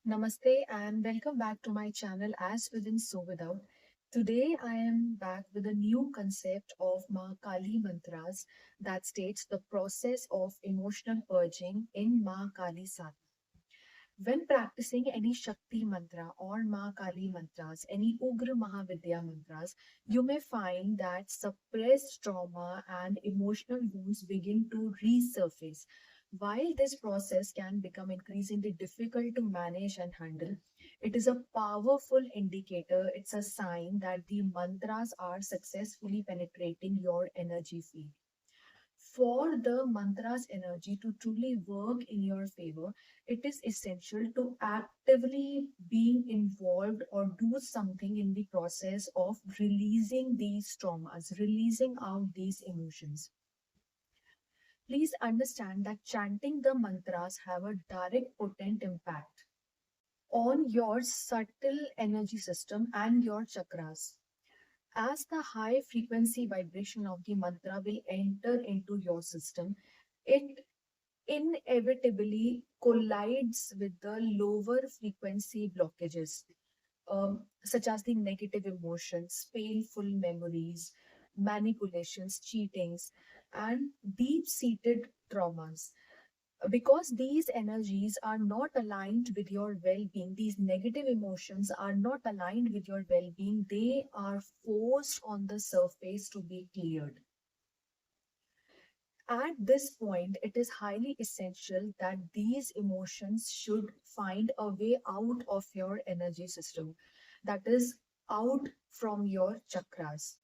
Namaste and welcome back to my channel As Within So Without. Today I am back with a new concept of Ma Kali mantras that states the process of emotional purging in Ma Kali sadhana. When practicing any Shakti mantra or Ma Kali mantras, any Ugra Mahavidya mantras, you may find that suppressed trauma and emotional wounds begin to resurface. While this process can become increasingly difficult to manage and handle, it is a powerful indicator. It's a sign that the mantras are successfully penetrating your energy field. For the mantra's energy to truly work in your favor, it is essential to actively be involved or do something in the process of releasing these traumas, releasing out these emotions. Please understand that chanting the mantras have a direct potent impact on your subtle energy system and your chakras. As the high frequency vibration of the mantra will enter into your system, it inevitably collides with the lower frequency blockages, such as the negative emotions, painful memories, manipulations, cheatings, and deep seated traumas. Because these energies are not aligned with your well being, these negative emotions are not aligned with your well being, they are forced on the surface to be cleared. At this point, it is highly essential that these emotions should find a way out of your energy system, that is, out from your chakras.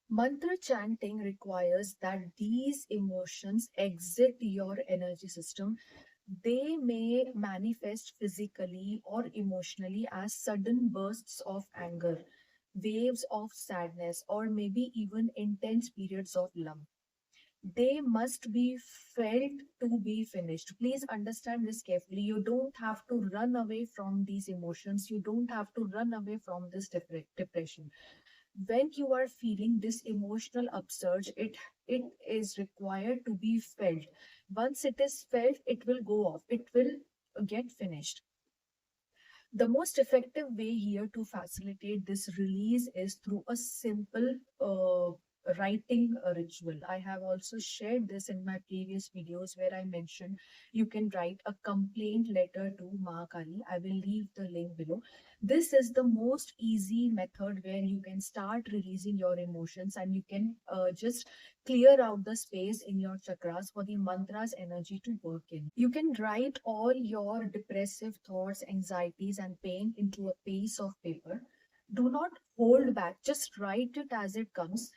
Mantra chanting requires that these emotions exit your energy system. They may manifest physically or emotionally as sudden bursts of anger, waves of sadness, or maybe even intense periods of love. They must be felt to be finished. Please understand this carefully. You don't have to run away from these emotions. You don't have to run away from this depression. When you are feeling this emotional upsurge, it is required to be felt. Once it is felt, it will go off. It will get finished. The most effective way here to facilitate this release is through a simple writing ritual. I have also shared this in my previous videos where I mentioned you can write a complaint letter to Ma Kali. I will leave the link below. This is the most easy method where you can start releasing your emotions and you can just clear out the space in your chakras for the mantra's energy to work in. You can write all your depressive thoughts, anxieties, and pain into a piece of paper. Do not hold back, just write it as it comes.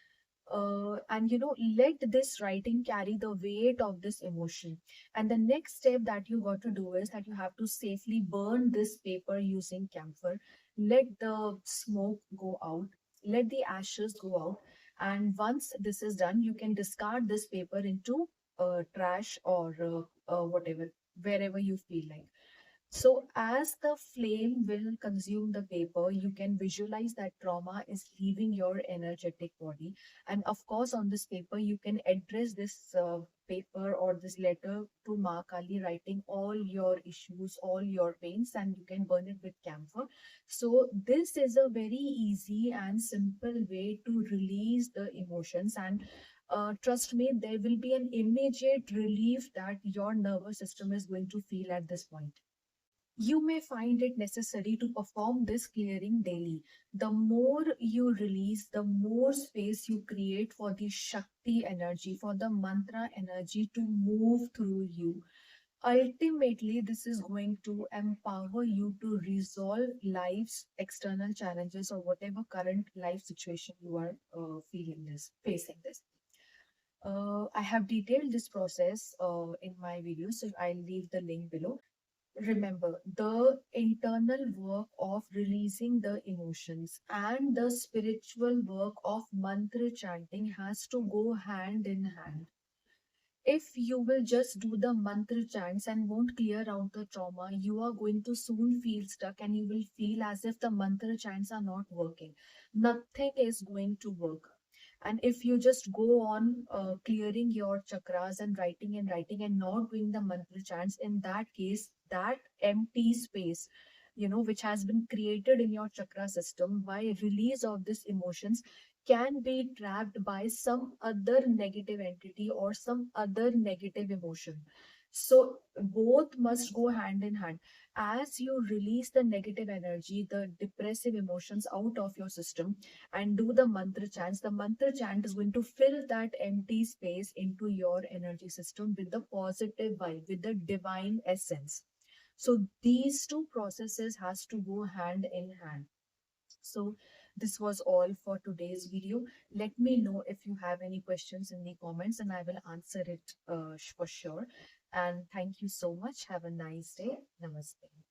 And let this writing carry the weight of this emotion. And the next step that you got to do is that you have to safely burn this paper using camphor. Let the smoke go out, let the ashes go out. And once this is done, you can discard this paper into trash or whatever, wherever you feel like. So, as the flame will consume the paper, you can visualize that trauma is leaving your energetic body. And of course, on this paper, you can address this paper or this letter to Ma Kali, writing all your issues, all your pains, and you can burn it with camphor. So, this is a very easy and simple way to release the emotions. And trust me, there will be an immediate relief that your nervous system is going to feel at this point. You may find it necessary to perform this clearing daily. The more you release, the more space you create for the Shakti energy, for the mantra energy to move through you. Ultimately, this is going to empower you to resolve life's external challenges or whatever current life situation you are facing this. I have detailed this process in my video, so I'll leave the link below. Remember, the internal work of releasing the emotions and the spiritual work of mantra chanting has to go hand in hand. If you will just do the mantra chants and won't clear out the trauma, you are going to soon feel stuck and you will feel as if the mantra chants are not working. Nothing is going to work. And if you just go on clearing your chakras and writing and not doing the mantra chants, in that case, that empty space, which has been created in your chakra system by release of these emotions, can be trapped by some other negative entity or some other negative emotion. So both must go hand in hand. As you release the negative energy, the depressive emotions out of your system, and do the mantra chants, the mantra chant is going to fill that empty space into your energy system with the positive vibe, with the divine essence. So these two processes has to go hand in hand. So this was all for today's video. Let me know if you have any questions in the comments and I will answer it for sure. And thank you so much. Have a nice day. Namaste.